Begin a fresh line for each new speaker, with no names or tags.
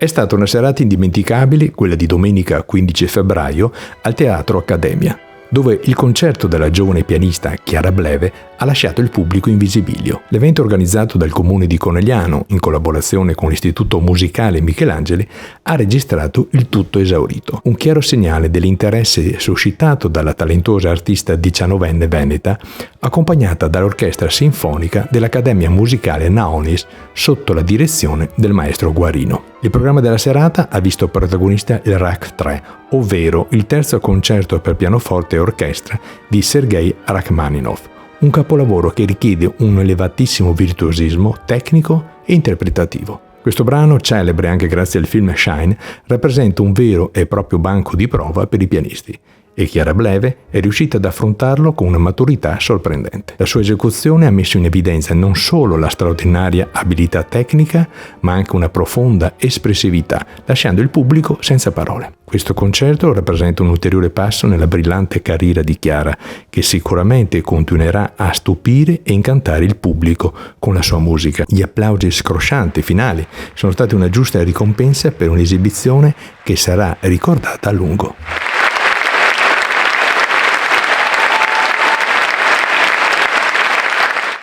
È stata una serata indimenticabile, quella di domenica 15 febbraio, al Teatro Accademia, dove il concerto della giovane pianista Chiara Bleve ha lasciato il pubblico in visibilio. L'evento organizzato dal Comune di Conegliano, in collaborazione con l'Istituto Musicale Michelangeli, ha registrato il tutto esaurito. Un chiaro segnale dell'interesse suscitato dalla talentuosa artista 19enne veneta, accompagnata dall'Orchestra Sinfonica dell'Accademia Musicale Naonis sotto la direzione del maestro Guarino. Il programma della serata ha visto protagonista il Rach 3, ovvero il terzo concerto per pianoforte e orchestra di Sergei Rachmaninov, un capolavoro che richiede un elevatissimo virtuosismo tecnico e interpretativo. Questo brano, celebre anche grazie al film Shine, rappresenta un vero e proprio banco di prova per i pianisti, e Chiara Bleve è riuscita ad affrontarlo con una maturità sorprendente. La sua esecuzione ha messo in evidenza non solo la straordinaria abilità tecnica, ma anche una profonda espressività, lasciando il pubblico senza parole. Questo concerto rappresenta un ulteriore passo nella brillante carriera di Chiara, che sicuramente continuerà a stupire e incantare il pubblico con la sua musica. Gli applausi scroscianti finali sono stati una giusta ricompensa per un'esibizione che sarà ricordata a lungo.